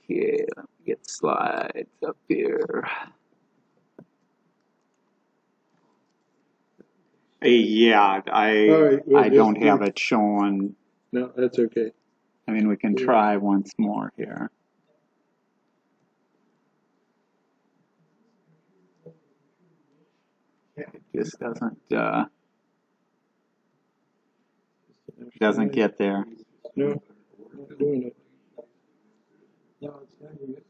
Okay, let me get slides up here. Yeah, I don't have it showing. No, that's okay. I mean, we can try once more here. It just doesn't get there. No, not doing it. No, it's not yet.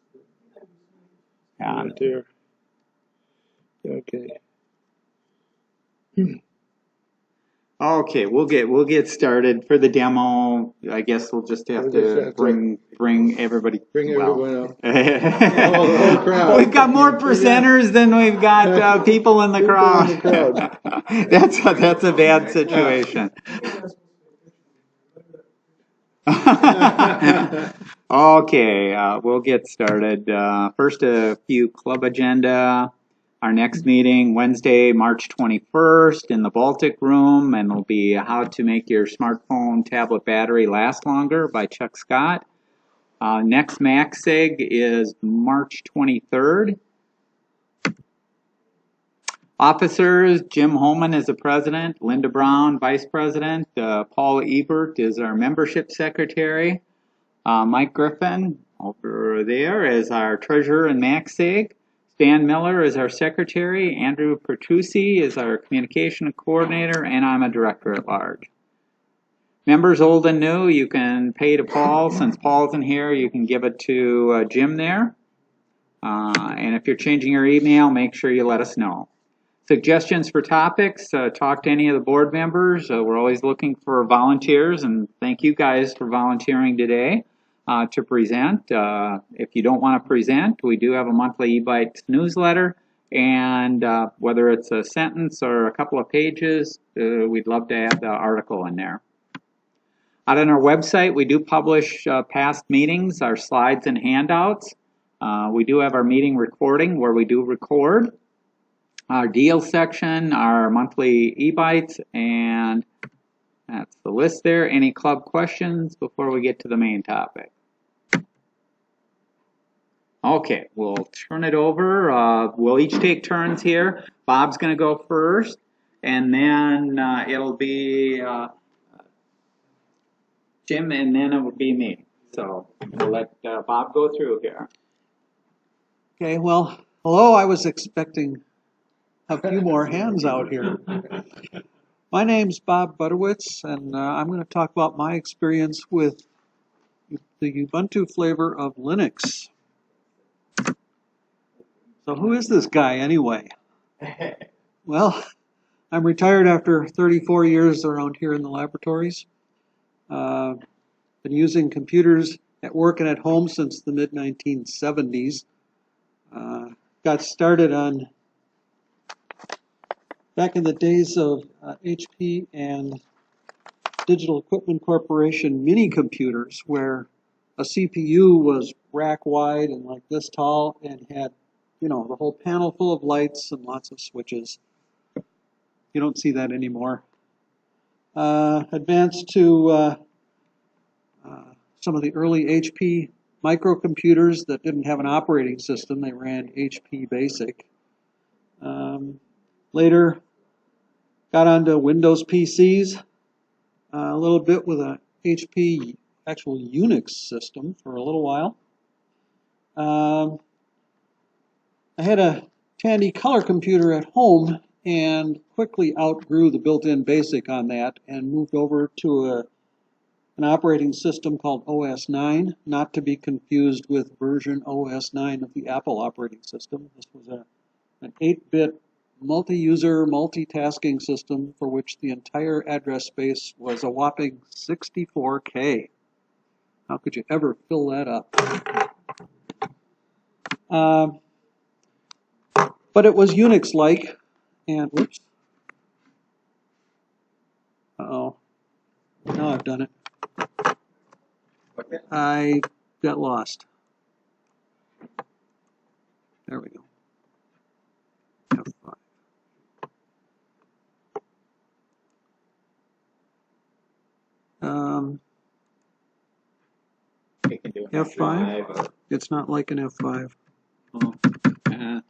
Yeah. Right there. Okay. Okay, we'll get started for the demo. I guess we'll just have to bring everybody. Everyone up. Oh, crowd. We've got more presenters than we've got people in the crowd. That's a bad situation. Okay, we'll get started. First, a few club agenda. Our next meeting, Wednesday, March 21st in the Baltic Room, and it'll be How to Make Your Smartphone Tablet Battery Last Longer by Chuck Scott. Next MaxSig is March 23rd. Officers, Jim Holman is the president, Linda Brown, vice president, Paul Ebert is our membership secretary, Mike Griffin over there is our treasurer and MaxSig. Stan Miller is our secretary, Andrew Pertusi is our communication coordinator, and I'm a director at large. Members old and new, you can pay to Paul. Since Paul's in here, you can give it to Jim there. And if you're changing your email, make sure you let us know. Suggestions for topics, talk to any of the board members. We're always looking for volunteers, and thank you guys for volunteering today. To present. If you don't want to present, we do have a monthly eBytes newsletter, and whether it's a sentence or a couple of pages, we'd love to have the article in there. Out on our website, we do publish past meetings, our slides and handouts. We do have our meeting recording where we do record. Our deal section, our monthly eBytes, and that's the list there. Any club questions before we get to the main topic? Okay, we'll turn it over. We'll each take turns here. Bob's going to go first, and then it'll be Jim, and then it will be me. So we'll let Bob go through here. Okay, well, hello. I was expecting a few more hands out here. My name's Bob Budewitz, and I'm going to talk about my experience with the Ubuntu flavor of Linux. So who is this guy anyway? Well, I'm retired after 34 years around here in the laboratories. Been using computers at work and at home since the mid-1970s. Got started on back in the days of HP and Digital Equipment Corporation mini computers, where a CPU was rack wide and like this tall and had, you know, the whole panel full of lights and lots of switches. You don't see that anymore. Advanced to some of the early HP microcomputers that didn't have an operating system. They ran HP Basic. Later, got onto Windows PCs, a little bit with a HP actual Unix system for a little while. I had a Tandy color computer at home and quickly outgrew the built-in BASIC on that and moved over to an operating system called OS 9, not to be confused with version OS 9 of the Apple operating system. This was an 8-bit multi-user, multitasking system for which the entire address space was a whopping 64K. How could you ever fill that up? But it was Unix-like, and whoops. Uh-oh. Now I've done it. I got lost. There we go. F5. F5. It's not like an F5. Oh, okay,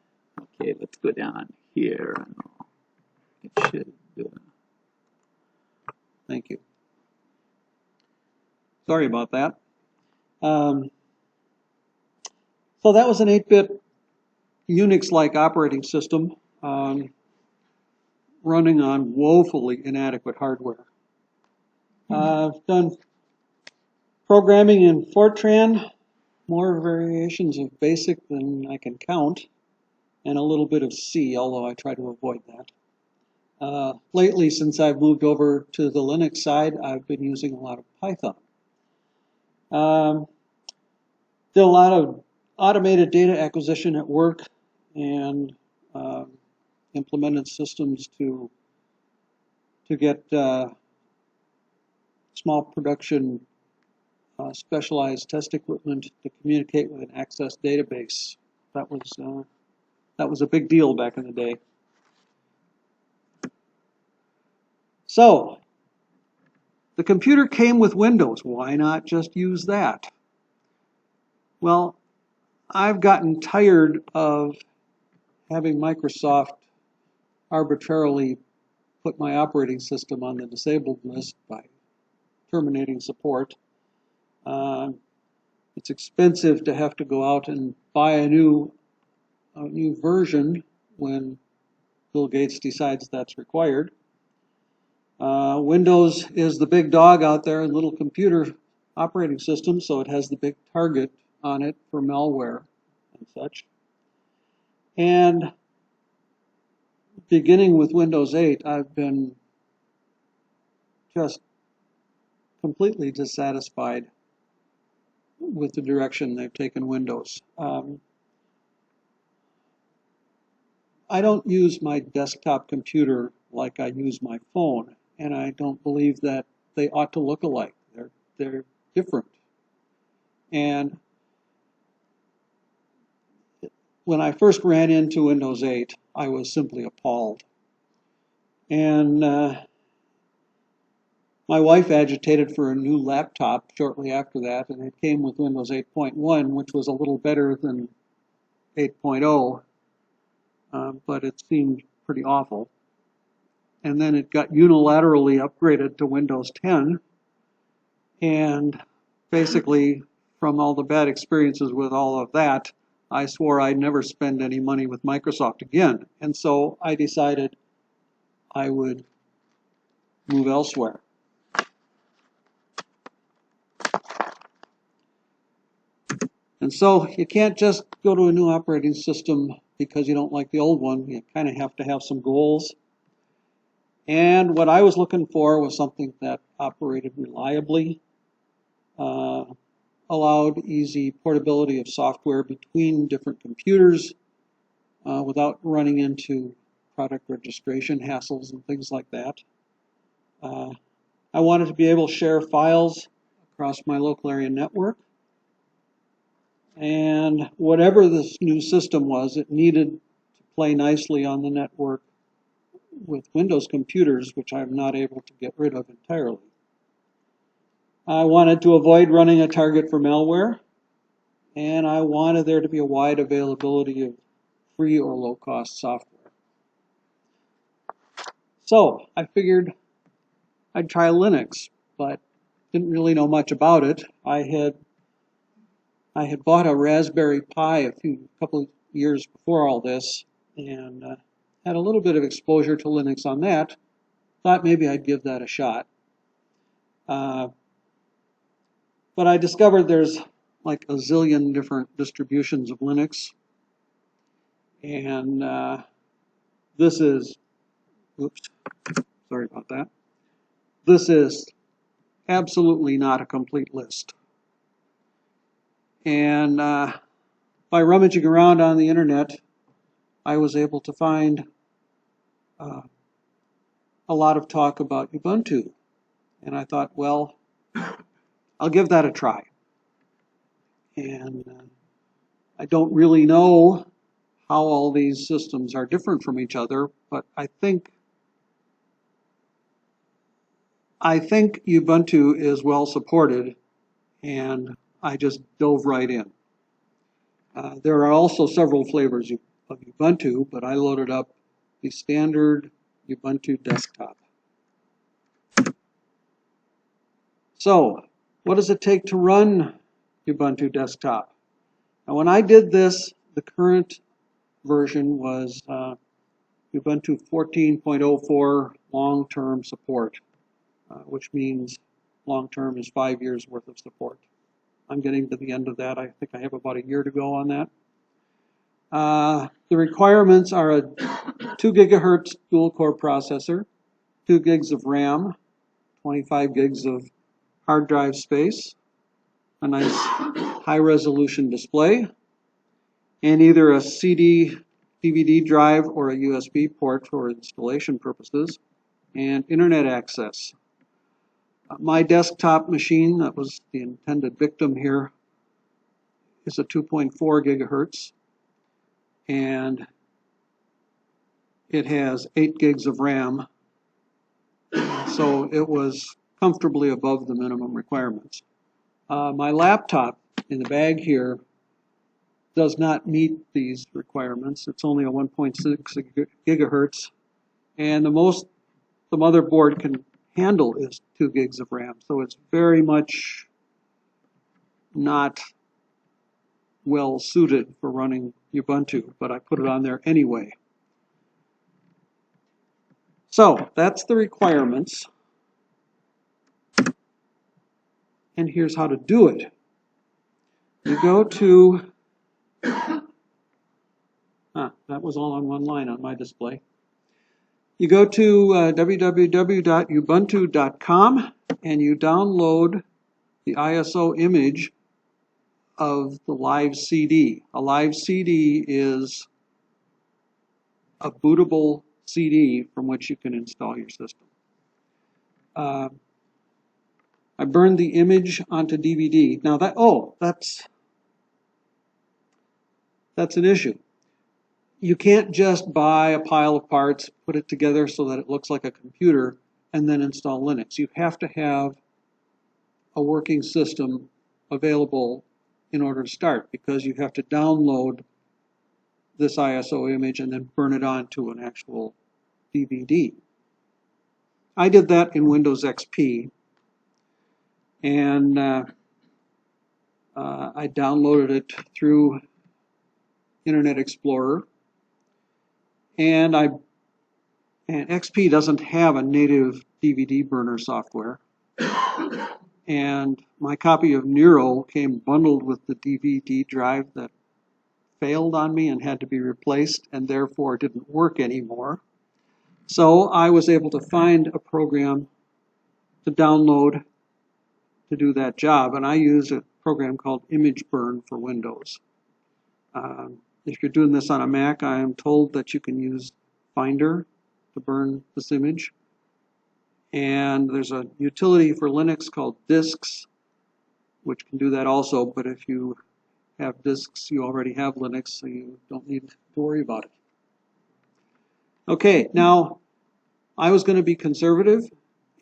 let's go down here. It should. Thank you. Sorry about that. So that was an 8-bit Unix-like operating system running on woefully inadequate hardware. I've done programming in Fortran, more variations of BASIC than I can count, and a little bit of C, although I try to avoid that. Lately, since I've moved over to the Linux side, I've been using a lot of Python. Did a lot of automated data acquisition at work and implemented systems to get small production specialized test equipment to communicate with an access database. That was a big deal back in the day. So the computer came with Windows. Why not just use that? Well, I've gotten tired of having Microsoft arbitrarily put my operating system on the disabled list by terminating support. It's expensive to have to go out and buy a new version when Bill Gates decides that's required. Windows is the big dog out there in little computer operating systems, so it has the big target on it for malware and such. And beginning with Windows 8, I've been just completely dissatisfied with the direction they've taken Windows. I don't use my desktop computer like I use my phone, and I don't believe that they ought to look alike. They're different. And when I first ran into Windows 8, I was simply appalled. And my wife agitated for a new laptop shortly after that, and it came with Windows 8.1, which was a little better than 8.0, but it seemed pretty awful. And then it got unilaterally upgraded to Windows 10, and basically, from all the bad experiences with all of that, I swore I'd never spend any money with Microsoft again. And so I decided I would move elsewhere. And so you can't just go to a new operating system because you don't like the old one. You kind of have to have some goals. And what I was looking for was something that operated reliably, allowed easy portability of software between different computers without running into product registration hassles and things like that. I wanted to be able to share files across my local area network. And whatever this new system was, it needed to play nicely on the network with Windows computers, which I'm not able to get rid of entirely. I wanted to avoid running a target for malware, and I wanted there to be a wide availability of free or low-cost software. So I figured I'd try Linux, but didn't really know much about it. I had bought a Raspberry Pi a couple of years before all this, and had a little bit of exposure to Linux on that. Thought maybe I'd give that a shot. But I discovered there's like a zillion different distributions of Linux. And this is, oops, sorry about that. This is absolutely not a complete list. And by rummaging around on the internet, I was able to find a lot of talk about Ubuntu. And I thought, well, I'll give that a try. And I don't really know how all these systems are different from each other, but I think Ubuntu is well supported, and I just dove right in. There are also several flavors of Ubuntu, but I loaded up the standard Ubuntu desktop. So, what does it take to run Ubuntu desktop? Now, when I did this, the current version was Ubuntu 14.04 long-term support, which means long-term is 5 years worth of support. I'm getting to the end of that. I think I have about a year to go on that. The requirements are a 2 gigahertz dual-core processor, 2 gigs of RAM, 25 gigs of hard drive space, a nice high-resolution display, and either a CD, DVD drive or a USB port for installation purposes, and internet access. My desktop machine, that was the intended victim here, is a 2.4 gigahertz, and it has 8 gigs of RAM, so it was comfortably above the minimum requirements. My laptop in the bag here does not meet these requirements. It's only a 1.6 gigahertz, and the most the motherboard can handle is 2 gigs of RAM, so it's very much not well suited for running Ubuntu, but I put it on there anyway. So that's the requirements, and here's how to do it. You go to, that was all on one line on my display. You go to www.ubuntu.com and you download the ISO image of the live CD. A live CD is a bootable CD from which you can install your system. I burned the image onto DVD. Now that's an issue. You can't just buy a pile of parts, put it together so that it looks like a computer, and then install Linux. You have to have a working system available in order to start, because you have to download this ISO image and then burn it onto an actual DVD. I did that in Windows XP, and I downloaded it through Internet Explorer, and XP doesn't have a native DVD burner software, and my copy of Nero came bundled with the DVD drive that failed on me and had to be replaced, and therefore didn't work anymore. So I was able to find a program to download to do that job, and I use a program called Image Burn for Windows. If you're doing this on a Mac, I am told that you can use Finder to burn this image. And there's a utility for Linux called Disks, which can do that also, but if you have Disks, you already have Linux, so you don't need to worry about it. Okay, now I was going to be conservative,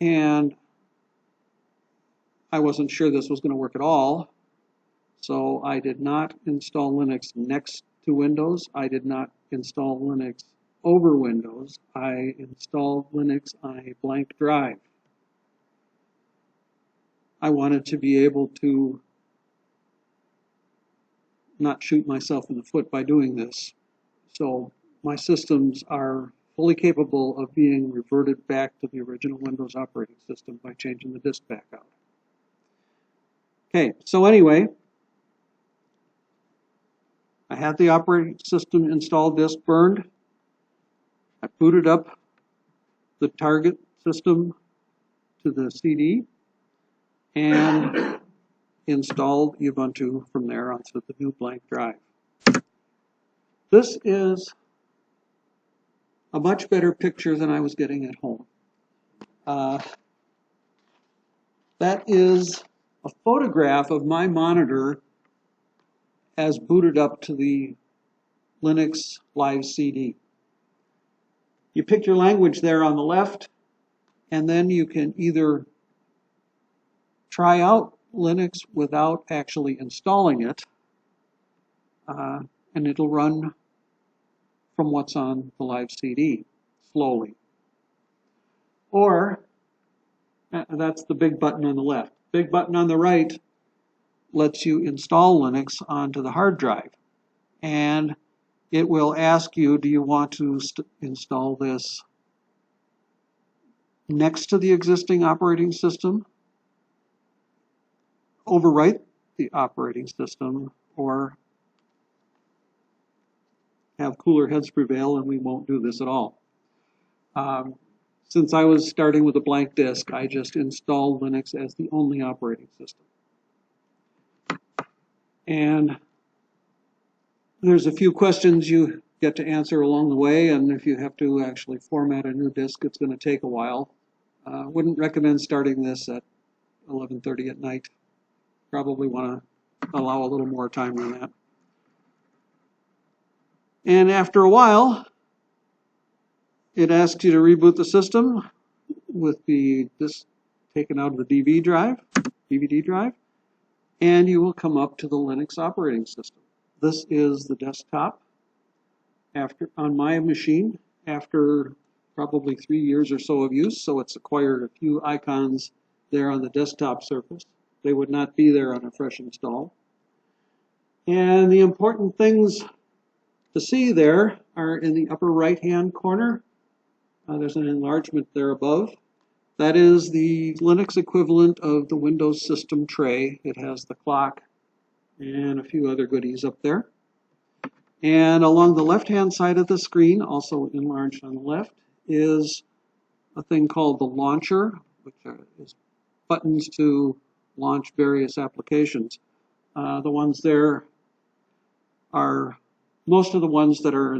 and I wasn't sure this was going to work at all, so I did not install Linux next to Windows. I did not install Linux over Windows. I installed Linux on a blank drive. I wanted to be able to not shoot myself in the foot by doing this. So my systems are fully capable of being reverted back to the original Windows operating system by changing the disk back out. Okay, so anyway, I had the operating system installed, disk burned. I booted up the target system to the CD and installed Ubuntu from there onto the new blank drive. This is a much better picture than I was getting at home. That is a photograph of my monitor as booted up to the Linux live CD. You pick your language there on the left, and then you can either try out Linux without actually installing it, and it'll run from what's on the live CD slowly. Or, that's the big button on the left. Big button on the right lets you install Linux onto the hard drive. And it will ask you, do you want to install this next to the existing operating system, overwrite the operating system, or have cooler heads prevail and we won't do this at all. Since I was starting with a blank disk, I just installed Linux as the only operating system. And there's a few questions you get to answer along the way, and if you have to actually format a new disk, it's going to take a while. Wouldn't recommend starting this at 11:30 at night. Probably want to allow a little more time than that. And after a while, it asks you to reboot the system with the disk taken out of the DVD drive, and you will come up to the Linux operating system. This is the desktop on my machine after probably 3 years or so of use, so it's acquired a few icons there on the desktop surface. They would not be there on a fresh install. And the important things to see there are in the upper right-hand corner. There's an enlargement there above. That is the Linux equivalent of the Windows system tray. It has the clock and a few other goodies up there. And along the left-hand side of the screen, also enlarged on the left, is a thing called the launcher, which is buttons to launch various applications. The ones there are most of the ones that are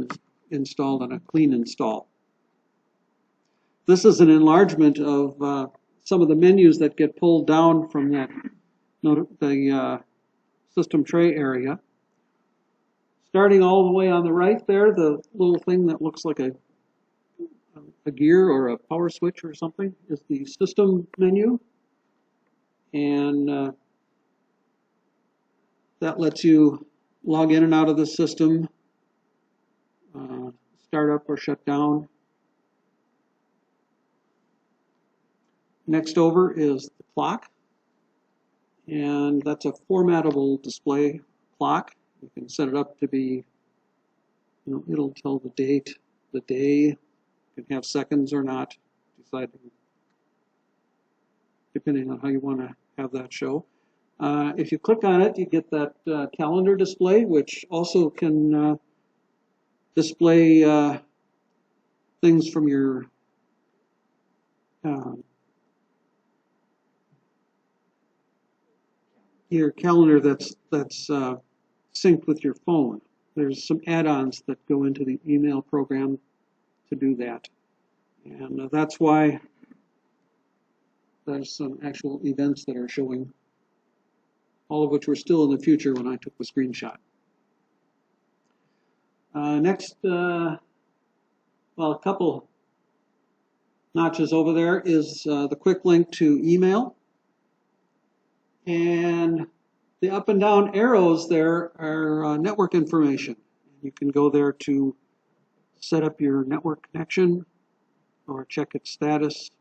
installed on a clean install. This is an enlargement of some of the menus that get pulled down from that the system tray area. Starting all the way on the right there, the little thing that looks like a gear or a power switch or something is the system menu. And that lets you log in and out of the system, start up or shut down. Next over is the clock, and that's a formattable display clock. You can set it up to be, it'll tell the date, the day. You can have seconds or not, depending on how you want to have that show. If you click on it, you get that calendar display, which also can display things from your calendar that's synced with your phone. There's some add-ons that go into the email program to do that. And that's why there's some actual events that are showing, all of which were still in the future when I took the screenshot. Next, well, a couple notches over there is the quick link to email. And the up and down arrows there are network information. You can go there to set up your network connection or check its status,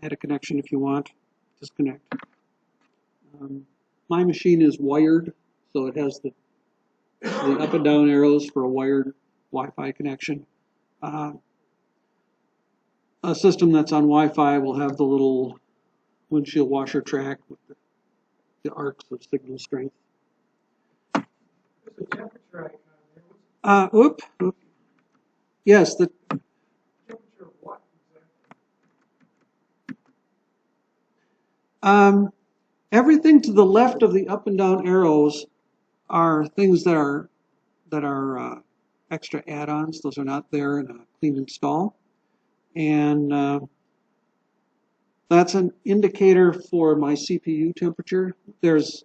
add a connection if you want, disconnect. My machine is wired, so it has the up and down arrows for a wired Wi-Fi connection. A system that's on Wi-Fi will have the little windshield washer track with the arcs of signal strength. There's a temperature icon there. Whoop. Yes, the Temperature of what exactly? Everything to the left of the up and down arrows are things that are extra add-ons. Those are not there in a clean install. And that's an indicator for my CPU temperature. It's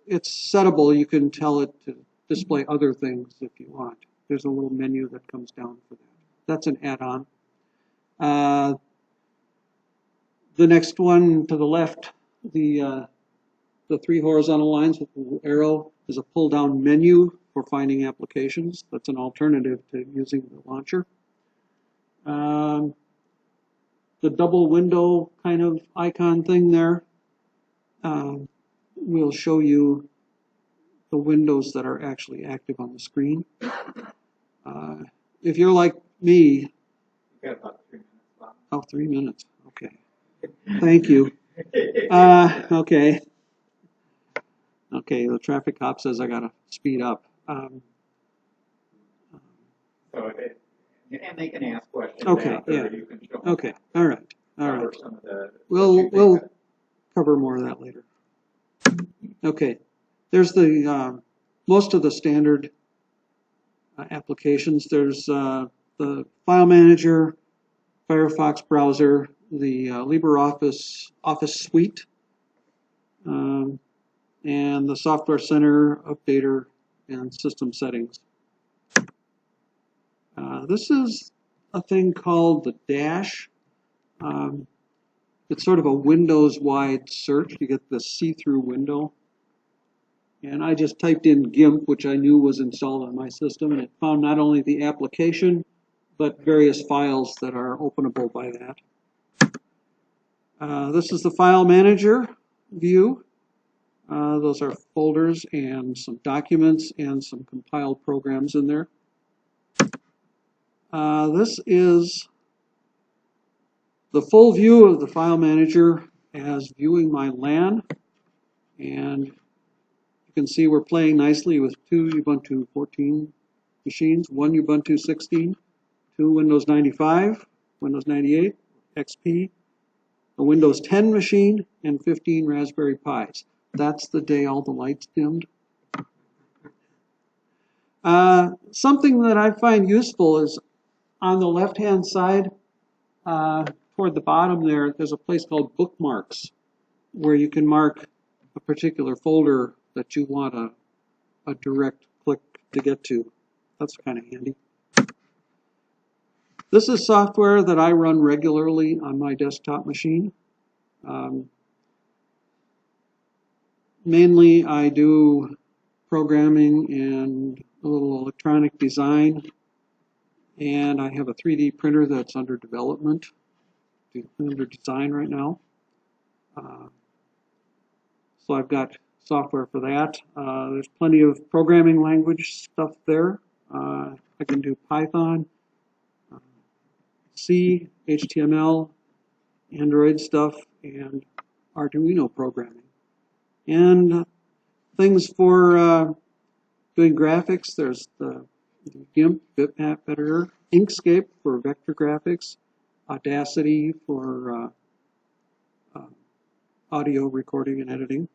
settable. You can tell it to display other things if you want. There's a little menu that comes down for that. That's an add-on. The next one to the left, the three horizontal lines with the arrow is a pull-down menu for finding applications. That's an alternative to using the launcher. The double window kind of icon thing there will show you the windows that are actually active on the screen. If you're like me, We've got about 3 minutes left. oh, 3 minutes. Okay. Thank you. Okay. Okay, the traffic cop says I gotta speed up. So and they can ask questions Okay, after, yeah. you can show them. Okay, all right, all right. Cover some of the. We'll cover more of that later. Okay, there's the most of the standard applications. There's the file manager, Firefox browser, the LibreOffice Office Suite, and the Software Center, Updater, and System Settings. This is a thing called the Dash. It's sort of a Windows-wide search. You get this see-through window. And I just typed in GIMP, which I knew was installed on my system, and it found not only the application, but various files that are openable by that. This is the file manager view. Those are folders and some documents and some compiled programs in there. This is the full view of the file manager as viewing my LAN. And you can see we're playing nicely with 2 Ubuntu 14 machines, 1 Ubuntu 16, 2 Windows 95, Windows 98, XP, a Windows 10 machine, and 15 Raspberry Pis. That's the day all the lights dimmed. Something that I find useful is on the left-hand side, toward the bottom there, there's a place called Bookmarks, where you can mark a particular folder that you want a direct click to get to. That's kind of handy. This is software that I run regularly on my desktop machine. Mainly I do programming and a little electronic design, and I have a 3D printer that's under development, under design right now. So I've got software for that. There's plenty of programming language stuff there. I can do Python, C, HTML, Android stuff, and Arduino programming. And things for doing graphics, there's the GIMP bitmap editor, Inkscape for vector graphics, Audacity for audio recording and editing.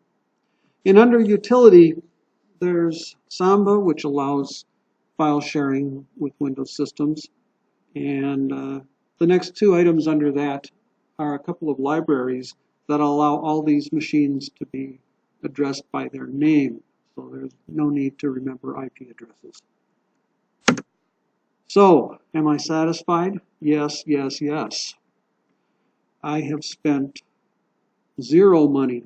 And under utility, there's Samba, which allows file sharing with Windows systems. And the next 2 items under that are a couple of libraries that allow all these machines to be addressed by their name. So there's no need to remember IP addresses. So, am I satisfied? Yes, yes, yes. I have spent zero money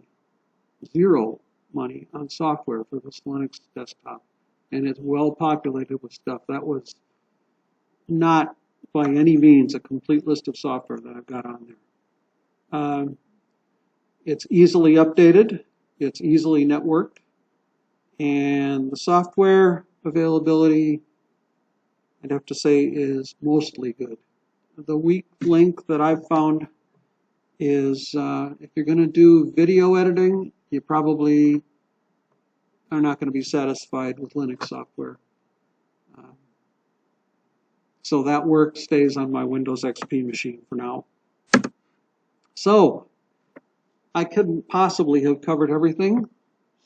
on software for this Linux desktop, and it's well populated with stuff. That was not by any means a complete list of software that I've got on there. It's easily updated, it's easily networked, and the software availability, I'd have to say, is mostly good. The weak link that I've found is if you're going to do video editing, you probably are not going to be satisfied with Linux software. So that work stays on my Windows XP machine for now. So I couldn't possibly have covered everything.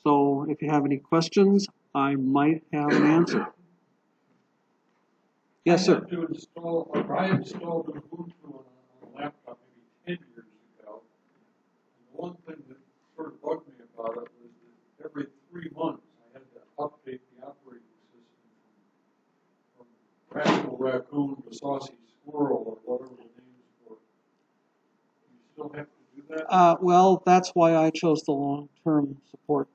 So if you have any questions, I might have an answer. Yes, sir. I installed Ubuntu on a laptop maybe 10 years ago. And the one thing that sort of bugged me about it was that every 3 months I had to update the operating system from Rascal Raccoon to Saucy Squirrel or whatever the names were. You still have to do that? Well, that's why I chose the long-term support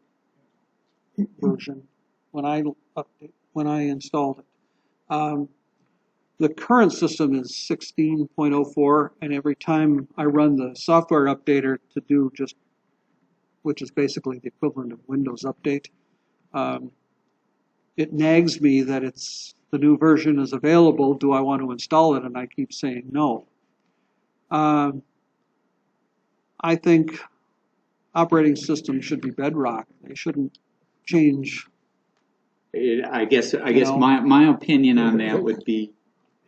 version. When I update, when I installed it. The current system is 16.04, and every time I run the software updater to do just, which is basically the equivalent of Windows Update, it nags me that the new version is available. Do I want to install it? And I keep saying no. I think operating systems should be bedrock. They shouldn't change. I guess my opinion on that would be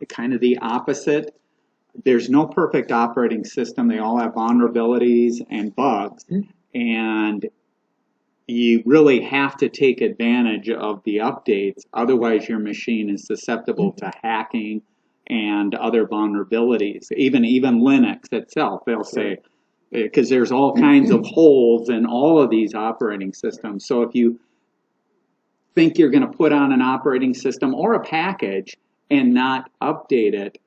kind of the opposite. There's no perfect operating system. They all have vulnerabilities and bugs, and you really have to take advantage of the updates. Otherwise, your machine is susceptible to hacking and other vulnerabilities. Even Linux itself, they'll say, because there's all kinds of holes in all of these operating systems. So if you think you're going to put on an operating system or a package and not update it,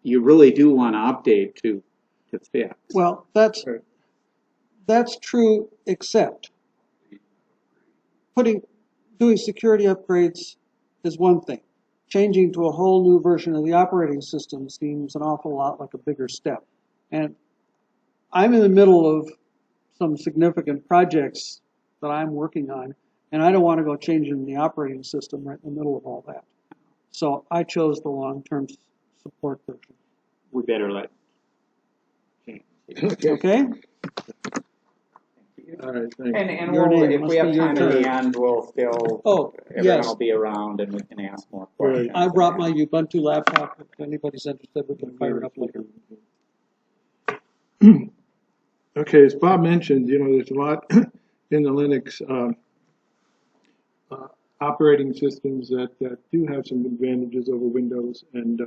you really do want to update to fix. Well, that's true, except doing security upgrades is one thing. Changing to a whole new version of the operating system seems an awful lot like a bigger step. And I'm in the middle of some significant projects that I'm working on, and I don't want to go changing the operating system right in the middle of all that. So I chose the long-term support version. We better let. Okay? All right, thank you. And Your we'll, name if must we have be your time at turn. the end, we'll still, everyone yes. will be around and we can ask more Right. questions. I brought my Ubuntu laptop. If anybody's interested, we can fire it up later. Okay, as Bob mentioned, there's a lot in the Linux operating systems that do have some advantages over Windows, and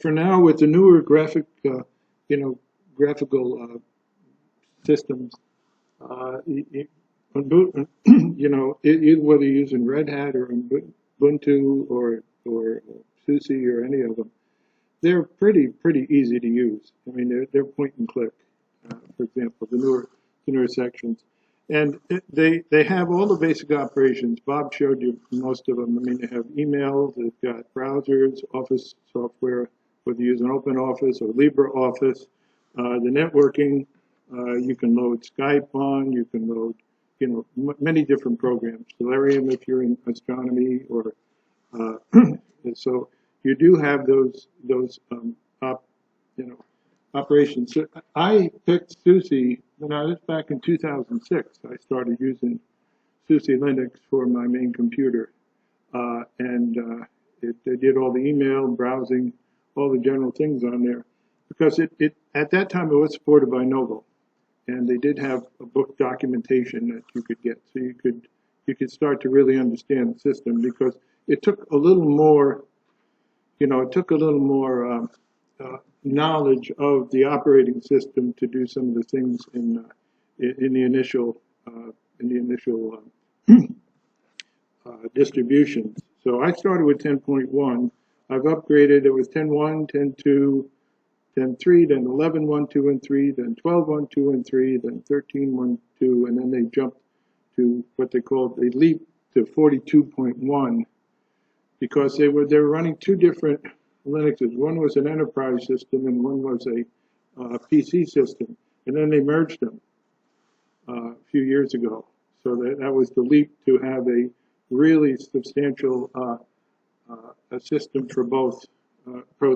for now, with the newer graphical systems, whether you're using Red Hat or Ubuntu or SUSE or any of them, they're pretty easy to use. I mean, they're point and click. For example, the newer sections, and they have all the basic operations. Bob showed you most of them. I mean, they have emails, they've got browsers, Office software, whether you use an Open Office or LibreOffice, the networking. You can load Skype on. You can load, many different programs. Solarium if you're in astronomy, or so you do have those operations. So I picked SUSE when I was back in 2006. I started using SUSE Linux for my main computer, and it did all the email, browsing, all the general things on there, because it at that time it was supported by Novell, and they did have a book documentation that you could get, so you could start to really understand the system, because it took a little more, knowledge of the operating system to do some of the things in the initial distributions. So I started with 10.1. I've upgraded. It was 10.1, 10.2, 10.3, then 11.1, 2, and 3, then 12.1, 2, and 3, then 13.1, 2, and then they jumped to what they called a leap to 42.1, because they were running two different Linuxes. One was an enterprise system and one was a PC system, and then they merged them a few years ago. So that was the leap to have a really substantial a system for both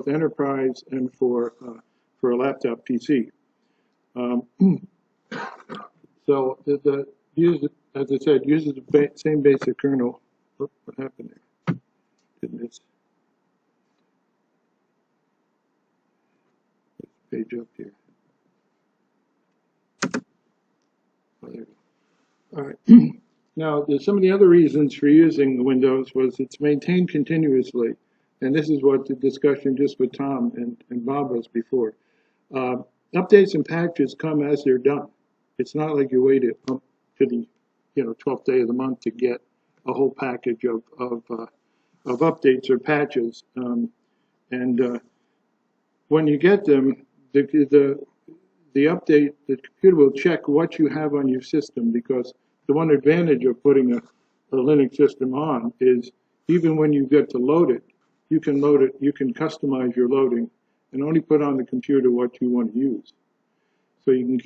enterprise and for a laptop PC. So as I said, uses the same basic kernel. Oh, what happened there? Goodness. Page up here. Oh, there we go. All right. Now, there's some of the other reasons for using Windows was it's maintained continuously, and this is what the discussion just with Tom and Bob was before. Updates and patches come as they're done. It's not like you wait up to the 12th day of the month to get a whole package of updates or patches, and when you get them, the update, the computer will check what you have on your system, because the one advantage of putting a Linux system on is even when you get to load it, you can customize your loading and only put on the computer what you want to use. So you can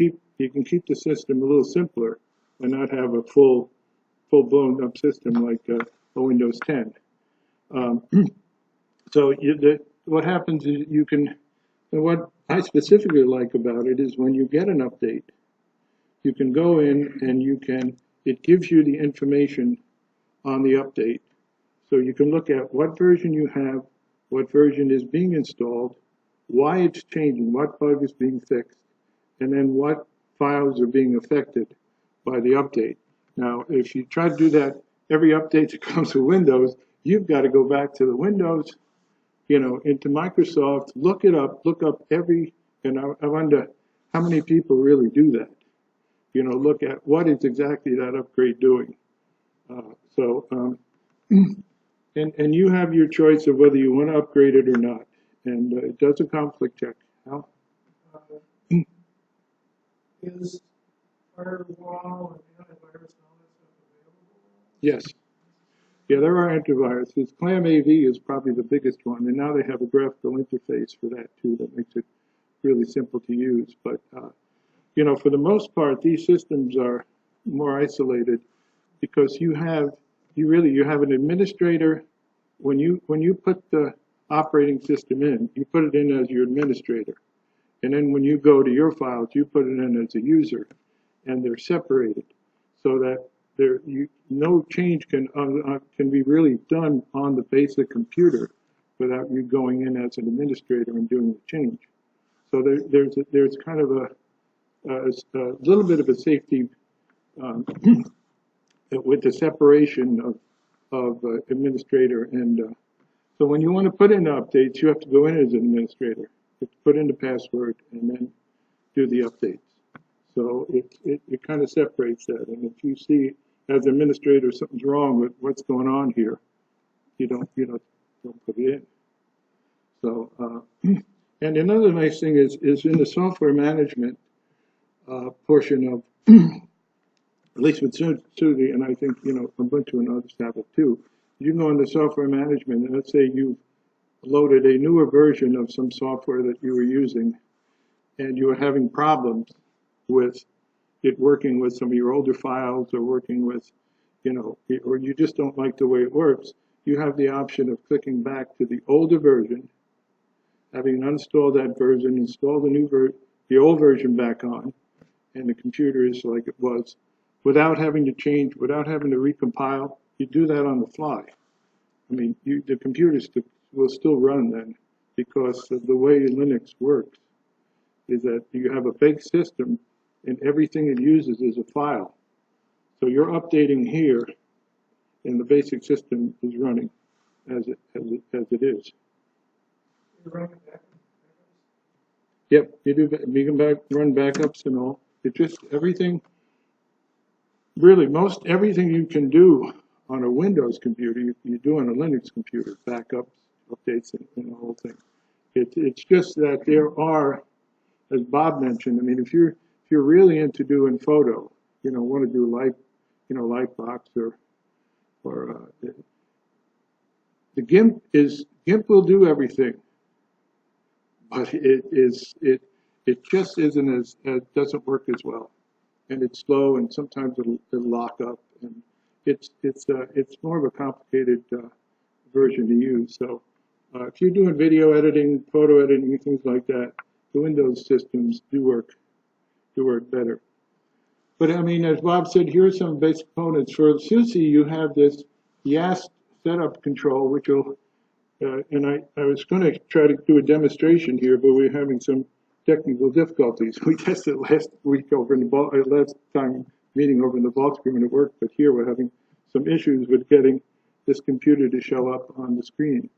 keep the system a little simpler and not have a full blown up system like a Windows 10. So what happens is and what I specifically like about it is when you get an update, you can go in and it gives you the information on the update. So you can look at what version you have, what version is being installed, why it's changing, what bug is being fixed, and then what files are being affected by the update. Now, if you try to do that, every update that comes with Windows, you've got to go back to the Windows, into Microsoft, look up every, and I wonder how many people really do that. Look at what is exactly that upgrade doing. And you have your choice of whether you want to upgrade it or not. And it does a conflict check. Al? Is firewall and antivirus and all that stuff available? Yes. Yeah, there are antiviruses. ClamAV is probably the biggest one, and now they have a graphical interface for that too that makes it really simple to use. But for the most part, these systems are more isolated because you have an administrator. When you put the operating system in, you put it in as your administrator, and then when you go to your files, you put it in as a user, and they're separated so that no change can be really done on the basic computer without you going in as an administrator and doing the change. So there's kind of a little bit of a safety with the separation of administrator and so when you want to put in updates, you have to go in as an administrator. You have to put in the password and then do the updates. So it kind of separates that. And if you see as an administrator something's wrong with what's going on here, you don't put it in. So and another nice thing is in the software management portion of at least with Sudi, and I think Ubuntu and others have it too. You can go into software management, and let's say you loaded a newer version of some software that you were using, and you were having problems with it working with some of your older files, or working with, or you just don't like the way it works. You have the option of clicking back to the older version, having uninstalled that version, install the old version back on, and the computer is like it was, without having to change, without having to recompile. You do that on the fly. I mean, the computer will still run then, because of the way Linux works is that you have a big system and everything it uses is a file. So you're updating here and the basic system is running as it is. You run it back? Yep, you can run backups and all. It just, everything, really everything you can do on a Windows computer, you do on a Linux computer, backups, updates, and the whole thing. It's just that there are, as Bob mentioned, I mean, if you're really into doing photo, want to do Lightbox or the GIMP will do everything, but it just isn't doesn't work as well, and it's slow, and sometimes it'll lock up, and it's more of a complicated version to use. So if you're doing video editing, photo editing, things like that, the Windows systems do work better. But I mean, as Bob said, here are some basic components. For SUSE, you have this YAST setup control, which will, and I was going to try to do a demonstration here, but we're having some technical difficulties. We tested last week over in the last time meeting over in the vault screen and it worked, but here we're having some issues with getting this computer to show up on the screen.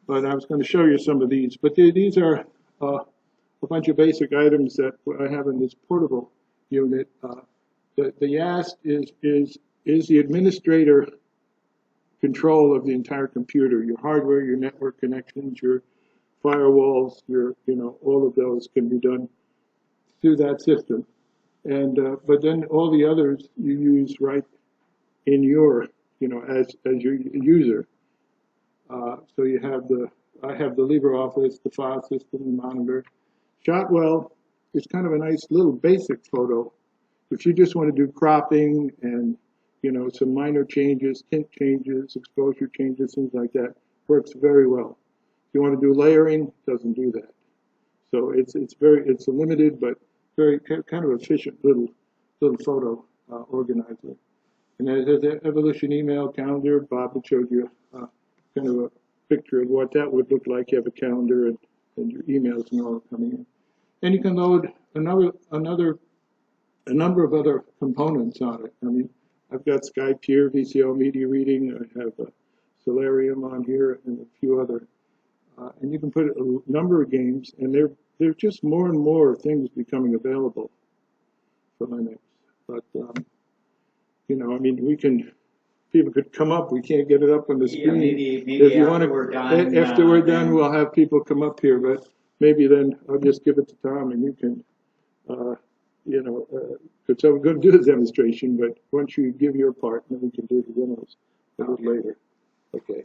But I was going to show you some of these. But these are a bunch of basic items that I have in this portable unit. The YAST is the administrator control of the entire computer. Your hardware, your network connections, your firewalls, all of those can be done through that system. And but then all the others you use right in your, as your user. So you have I have the LibreOffice, the file system, the monitor. Shotwell is kind of a nice little basic photo. If you just want to do cropping and, some minor changes, tint changes, exposure changes, things like that, works very well. If you want to do layering, it doesn't do that. So it's a limited but very kind of efficient little photo organizer. And it has an evolution email calendar. Bob had showed you kind of a picture of what that would look like. You have a calendar and your emails and all coming in. And you can load a number of other components on it. I mean, I've got Skype here, VCO media reading. I have Solarium on here and a few other. And you can put a number of games, and there's just more and more things becoming available for Linux. But I mean, people could come up. We can't get it up on the screen. Maybe if you after we're done. After we're done, we'll have people come up here. But maybe then I'll just give it to Tom, and you can, because I'm going to do the demonstration. But once you give your part, then we can do the demos a little later. Okay.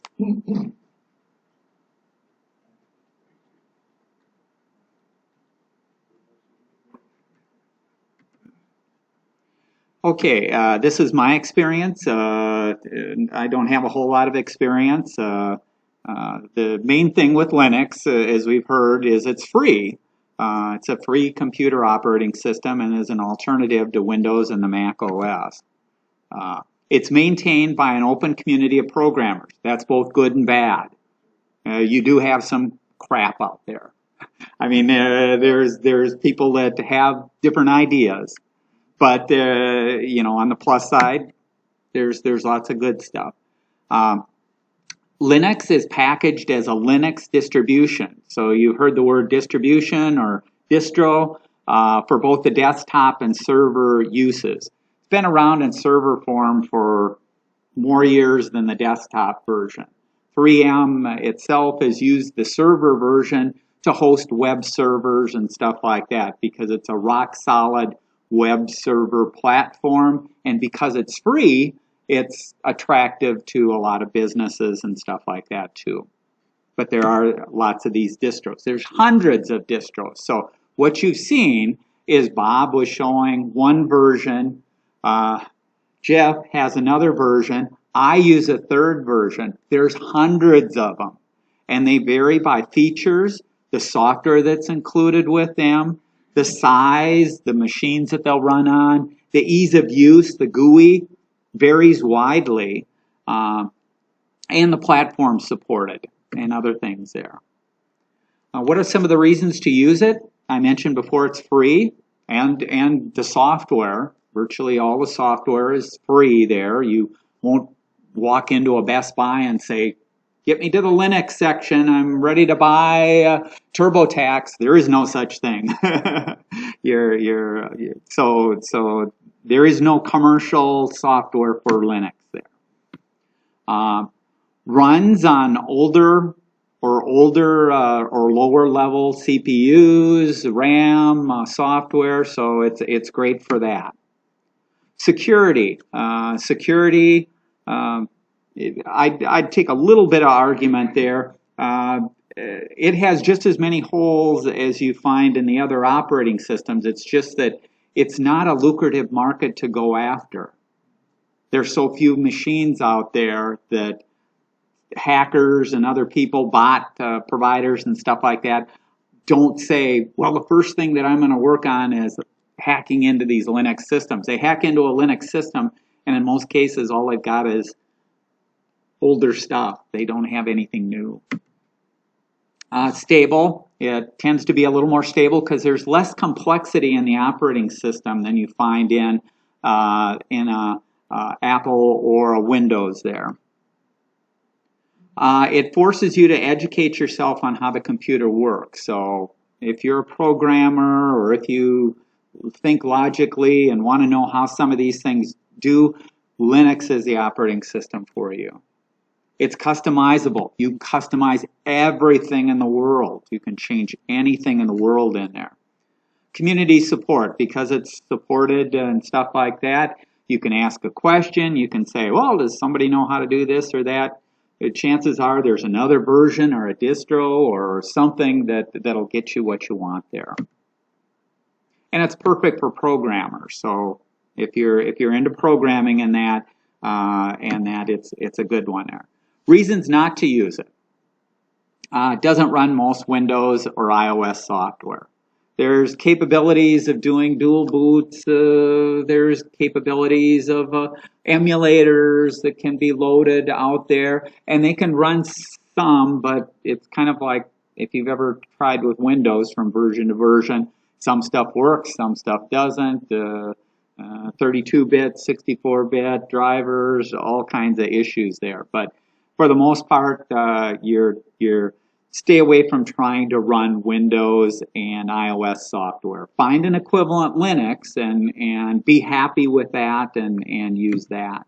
Okay, this is my experience. I don't have a whole lot of experience. The main thing with Linux, as we've heard, is it's free. It's a free computer operating system and is an alternative to Windows and the Mac OS. It's maintained by an open community of programmers. That's both good and bad. You do have some crap out there. I mean, there's people that have different ideas. But, on the plus side, there's lots of good stuff. Linux is packaged as a Linux distribution. So you heard the word distribution or distro for both the desktop and server uses. It's been around in server form for more years than the desktop version. 3M itself has used the server version to host web servers and stuff like that because it's a rock-solid web server platform, and because it's free, it's attractive to a lot of businesses and stuff like that too. But there are lots of these distros. There's hundreds of distros. So what you've seen is Bob was showing one version. Jeff has another version. I use a third version. There's hundreds of them, and they vary by features, the software that's included with them, the size, the machines that they'll run on, the ease of use, the GUI varies widely, and the platform supported and other things there. What are some of the reasons to use it? I mentioned before it's free, and the software, virtually all the software is free there. You won't walk into a Best Buy and say, get me to the Linux section. I'm ready to buy TurboTax. There is no such thing. So there is no commercial software for Linux there. Runs on older or lower level CPUs, RAM, software. So it's great for that. Security. I'd take a little bit of argument there. It has just as many holes as you find in the other operating systems. It's just that it's not a lucrative market to go after. There's so few machines out there that hackers and other people, bot providers and stuff like that, don't say, well, the first thing that I'm going to work on is hacking into these Linux systems. They hack into a Linux system, and in most cases, all they've got is older stuff. They don't have anything new. Stable. It tends to be a little more stable because there's less complexity in the operating system than you find in a Apple or a Windows there. It forces you to educate yourself on how the computer works. So if you're a programmer or if you think logically and want to know how some of these things do, Linux is the operating system for you. It's customizable. You can customize everything in the world. You can change anything in the world in there. community support, because it's supported and stuff like that. You can ask a question. You can say, well, does somebody know how to do this or that? Chances are there's another version or a distro or something that'll get you what you want there. And it's perfect for programmers. So if you're into programming and that, it's a good one there. Reasons not to use it. It doesn't run most Windows or iOS software. There's capabilities of doing dual boots. There's capabilities of emulators that can be loaded out there, and they can run some, but it's kind of like if you've ever tried with Windows from version to version, some stuff works, some stuff doesn't. 32-bit, 64-bit drivers, all kinds of issues there. But for the most part, you're stay away from trying to run Windows and iOS software. Find an equivalent Linux and be happy with that and use that.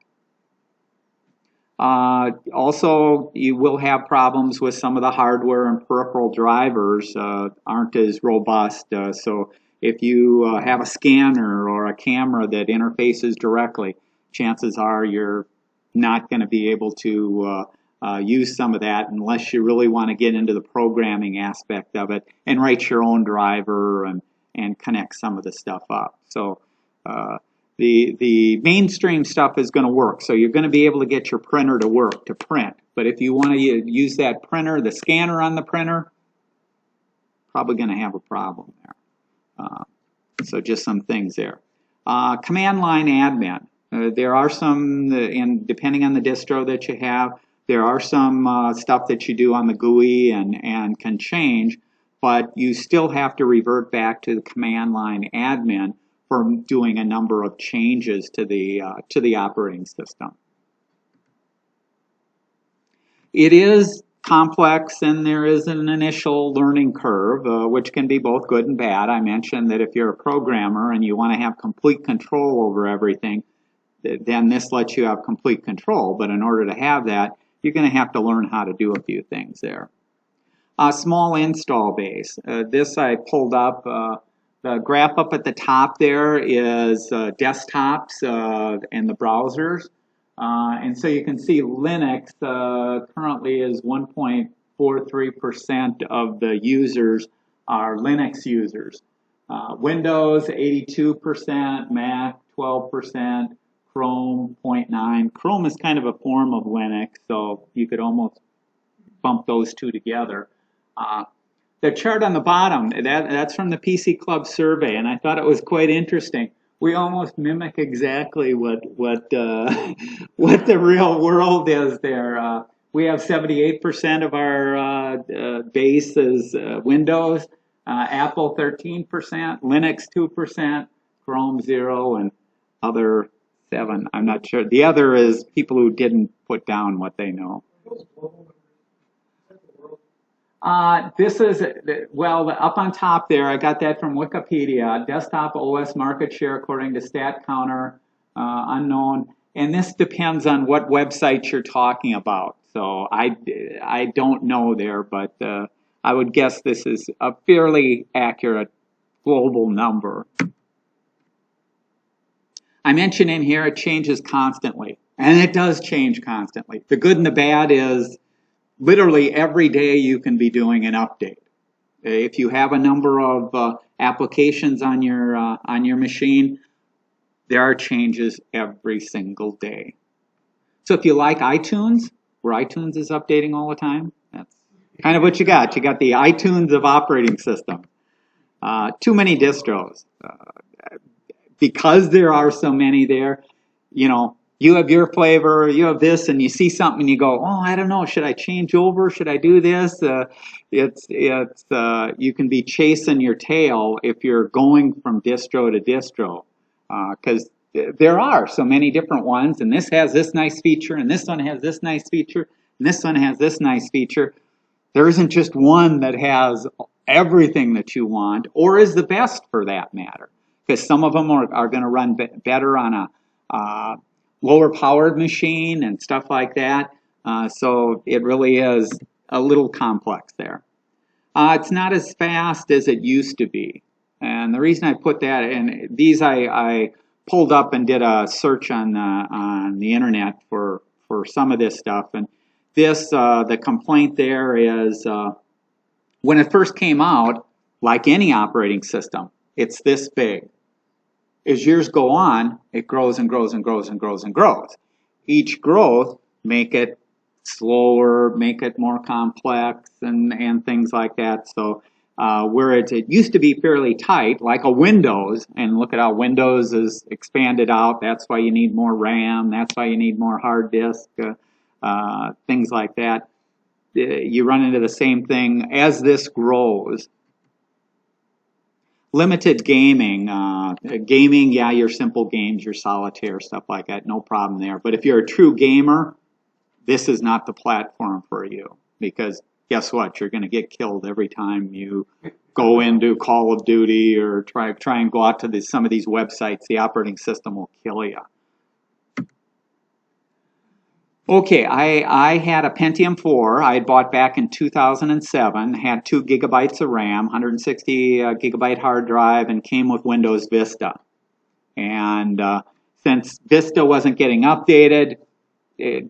Also, you will have problems with some of the hardware and peripheral drivers aren't as robust. So if you have a scanner or a camera that interfaces directly, chances are you're not going to be able to use some of that unless you really want to get into the programming aspect of it and write your own driver and connect some of the stuff up. So the mainstream stuff is going to work. So you're going to be able to get your printer to work, to print. But if you want to use that printer, the scanner on the printer, probably going to have a problem there. So just some things there. Command line admin. There are some, depending on the distro that you have, there are some stuff that you do on the GUI and can change, but you still have to revert back to the command line admin for doing a number of changes to the operating system. It is complex, and there is an initial learning curve, which can be both good and bad. I mentioned that if you're a programmer and you want to have complete control over everything, then this lets you have complete control. But in order to have that, you're going to have to learn how to do a few things there. Small install base. This I pulled up. The graph up at the top there is desktops and the browsers. And so you can see Linux currently is 1.43% of the users are Linux users. Windows 82%, Mac 12%, Chrome 0.9. Chrome is kind of a form of Linux, so you could almost bump those two together. The chart on the bottom, that's from the PC Club survey, and I thought it was quite interesting. We almost mimic exactly what the real world is there. We have 78% of our base is Windows, Apple 13%, Linux 2%, Chrome 0%, and other 7%. I'm not sure. The other is people who didn't put down what they know. This is, well, up on top there, I got that from Wikipedia. Desktop OS market share according to StatCounter, unknown. And this depends on what website you're talking about. So I don't know there, but I would guess this is a fairly accurate global number. I mentioned in here it changes constantly. And it does change constantly. The good and the bad is literally every day you can be doing an update. If you have a number of applications on your machine, there are changes every single day. So if you like iTunes, where iTunes is updating all the time, that's kind of what you got. You got the iTunes of operating system. Too many distros. Because there are so many there, you know, you have your flavor, you have this, and you see something and you go, oh, I don't know, should I change over? Should I do this? You can be chasing your tail if you're going from distro to distro, because there are so many different ones, and this has this nice feature, and this one has this nice feature, and this one has this nice feature. There isn't just one that has everything that you want, or is the best for that matter, because some of them are going to run better on a lower powered machine and stuff like that. So it really is a little complex there. It's not as fast as it used to be. And the reason I put that, and these I pulled up and did a search on the internet for some of this stuff. And this, the complaint there is, when it first came out, like any operating system, it's this big. As years go on, it grows and grows and grows and grows and grows. Each growth make it slower, make it more complex, and things like that. So where it used to be fairly tight, like a Windows, and look at how Windows is expanded out. That's why you need more RAM. That's why you need more hard disk, things like that. You run into the same thing as this grows. Limited gaming. Gaming, yeah, your simple games, your solitaire, stuff like that, no problem there. But if you're a true gamer, this is not the platform for you, because guess what? You're going to get killed every time you go into Call of Duty or try and go out to some of these websites. The operating system will kill you. Okay, I had a Pentium 4 I had bought back in 2007, had 2 gigabytes of RAM, 160 gigabyte hard drive, and came with Windows Vista. And since Vista wasn't getting updated,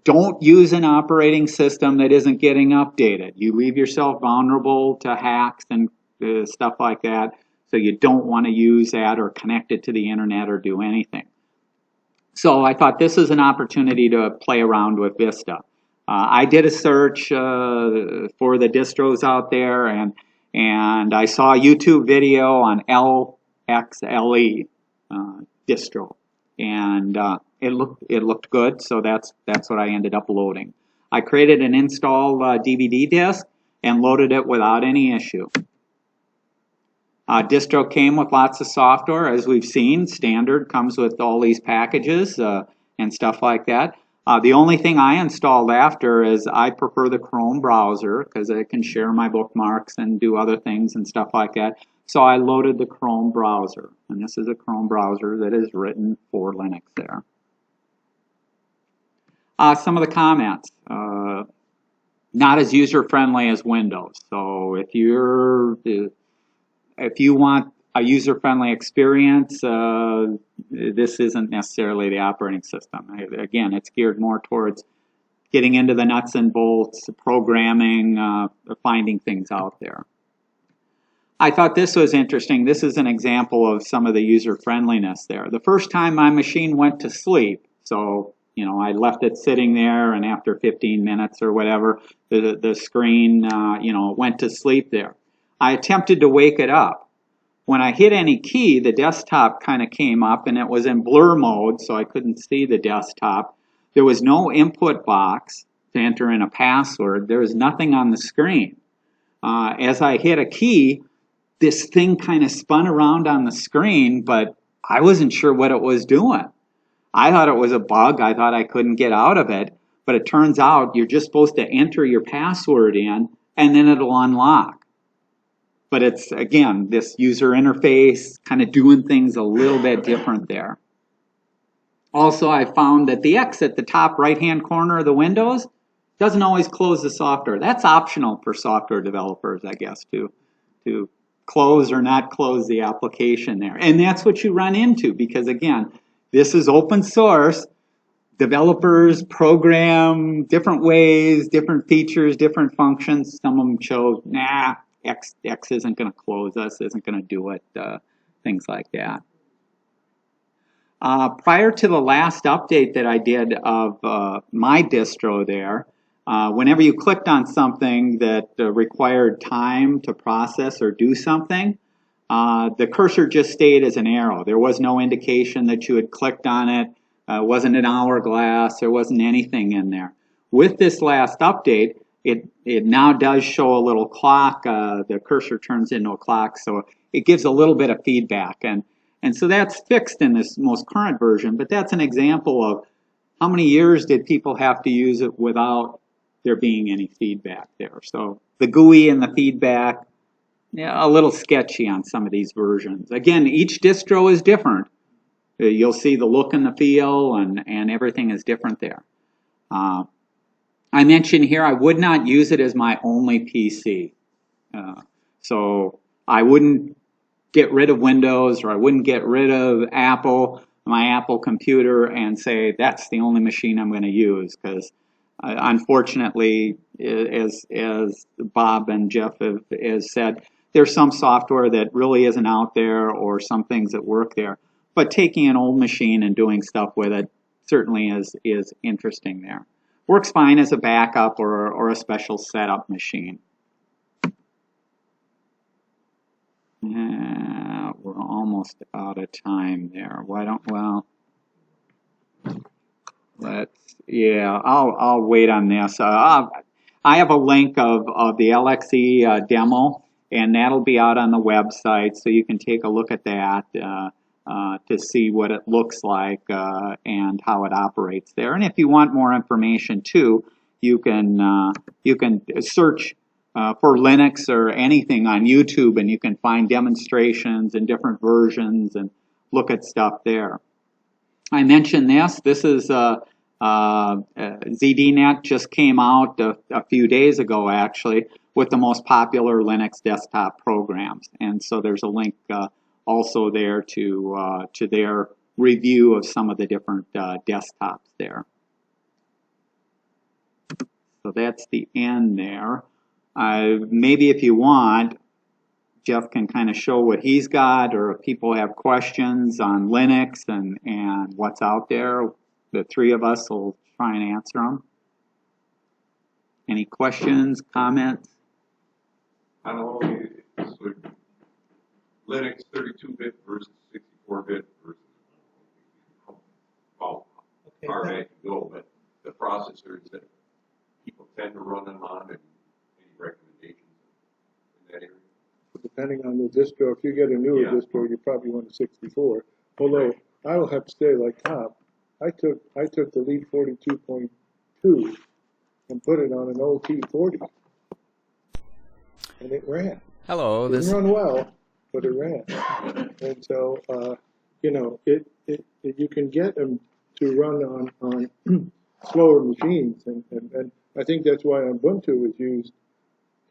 don't use an operating system that isn't getting updated. You leave yourself vulnerable to hacks and stuff like that, so you don't want to use that or connect it to the internet or do anything. So I thought this is an opportunity to play around with Vista. I did a search for the distros out there, and I saw a YouTube video on LXLE distro, and it looked good, so that's what I ended up loading. I created an install DVD disk and loaded it without any issue. Distro came with lots of software, as we've seen. Standard comes with all these packages and stuff like that. The only thing I installed after is I prefer the Chrome browser because I can share my bookmarks and do other things and stuff like that. So I loaded the Chrome browser, and this is a Chrome browser that is written for Linux there. Some of the comments. Not as user-friendly as Windows. So if you want a user-friendly experience, this isn't necessarily the operating system. Again, it's geared more towards getting into the nuts and bolts, programming, finding things out there. I thought this was interesting. This is an example of some of the user-friendliness there. The first time my machine went to sleep, so I left it sitting there, and after 15 minutes or whatever, the screen went to sleep there. I attempted to wake it up. When I hit any key, the desktop kind of came up, and it was in blur mode, so I couldn't see the desktop. There was no input box to enter in a password. There was nothing on the screen. As I hit a key, this thing kind of spun around on the screen, but I wasn't sure what it was doing. I thought it was a bug. I thought I couldn't get out of it, but it turns out you're just supposed to enter your password in, and then it'll unlock. But it's, again, this user interface kind of doing things a little bit different there. Also, I found that the X at the top right-hand corner of the Windows doesn't always close the software. That's optional for software developers, I guess, to close or not close the application there. And that's what you run into because, again, this is open source. Developers program different ways, different features, different functions. Some of them show, nah, X isn't going to close us, isn't going to do it, things like that. Prior to the last update that I did of my distro there, whenever you clicked on something that required time to process or do something, the cursor just stayed as an arrow. There was no indication that you had clicked on it. It wasn't an hourglass. There wasn't anything in there. With this last update, it now does show a little clock. The cursor turns into a clock, so it gives a little bit of feedback. And so that's fixed in this most current version, but that's an example of how many years did people have to use it without there being any feedback there. So the GUI and the feedback, yeah, a little sketchy on some of these versions. Again, each distro is different. You'll see the look and the feel and everything is different there. I mentioned here I would not use it as my only PC. So I wouldn't get rid of Windows, or I wouldn't get rid of Apple, my Apple computer, and say that's the only machine I'm going to use, because unfortunately, as Bob and Jeff have said, there's some software that really isn't out there, or some things that work there. But taking an old machine and doing stuff with it certainly is interesting there. Works fine as a backup or a special setup machine. We're almost out of time there. Why don't, well, I'll wait on this. I have a link of the LXE demo, and that'll be out on the website, so you can take a look at that to see what it looks like and how it operates there. And if you want more information too, you can search for Linux or anything on YouTube, and you can find demonstrations and different versions and look at stuff there. I mentioned this. This is ZDNet just came out a few days ago, actually, with the most popular Linux desktop programs. And so there's a link also there to their review of some of the different desktops there. So that's the end there. Maybe if you want, Jeff can kind of show what he's got, or if people have questions on Linux and what's out there, the three of us will try and answer them. Any questions, comments? I don't know, so Linux 32-bit versus 64-bit versus how far back you go, but the processors that people tend to run them on, and any recommendations in that area? Depending on the distro, if you get a newer distro, you probably want a 64. Although I will have to say, like Tom, I took the Lead 42.2 and put it on an old T40, and it ran. Hello. It didn't run well, but it ran. And so, you know, you can get them to run on slower machines, and I think that's why Ubuntu is used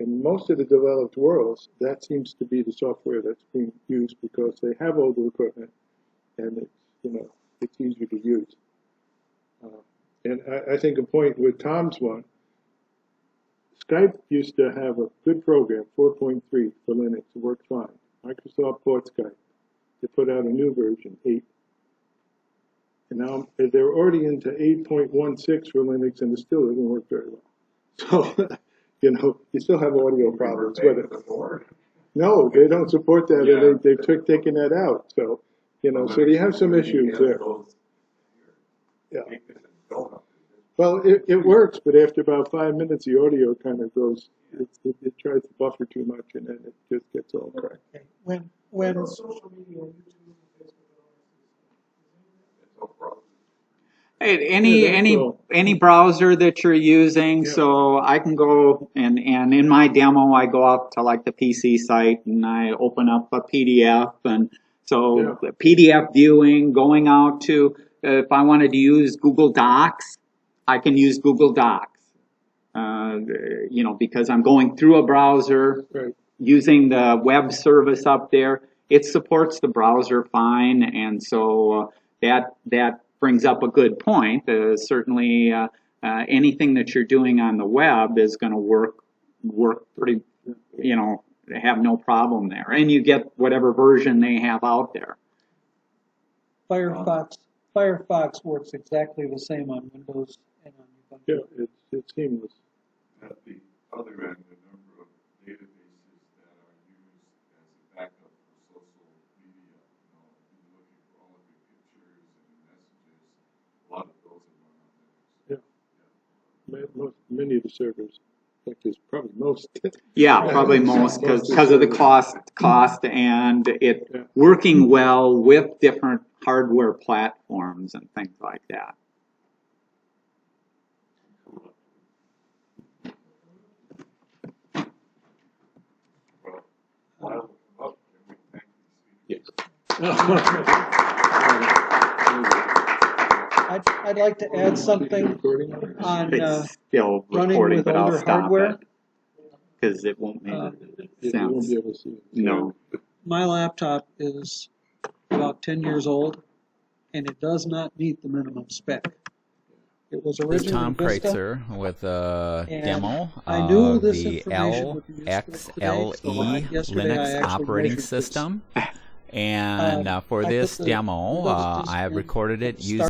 in most of the developed worlds. That seems to be the software that's being used because they have older equipment, and it's, you know, it's easier to use. And I think a point with Tom's one, Skype used to have a good program, 4.3 for Linux. It worked fine. Microsoft bought Skype. They put out a new version, 8. And now they're already into 8.16 for Linux, and it still doesn't work very well. So, you know, you still have audio problems with it. No, they don't support that, and they've taken that out. So, you know, so you have some issues there. Yeah. Well, it works, but after about 5 minutes, the audio kind of goes, it tries to buffer too much, and then it just gets all cracked. Okay. When social media, YouTube, Facebook, Any browser that you're using, so I can go and in my demo I go up to like the PC site and I open up a PDF, and so PDF viewing, going out to if I wanted to use Google Docs, I can use Google Docs, you know, because I'm going through a browser, using the web service up there. It supports the browser fine, and so that brings up a good point. Certainly, anything that you're doing on the web is going to work pretty, you know, have no problem there, and you get whatever version they have out there. Firefox works exactly the same on Windows and on Ubuntu. Yeah, it's seamless. At the other end, the number of databases that are used as a backup for social media, you know, you're looking for all of your pictures and messages, a lot of those are run on Linux. Many of the servers, in fact, there's probably most. Yeah, probably most because of the cost and it working well with different hardware platforms and things like that. Yes. I'd like to add something on It's still running recording, with but I'll older stop hardware. it because it won't make You won't sense. be able to see it. No. my laptop is about 10 years old, and it does not meet the minimum spec. It was This is originally Tom Vista, Kreuzer with a and demo I knew of this the information would be useful today, so yesterday I Linux actually operating measured this. system. And for I this put the demo, Windows I have in recorded it start using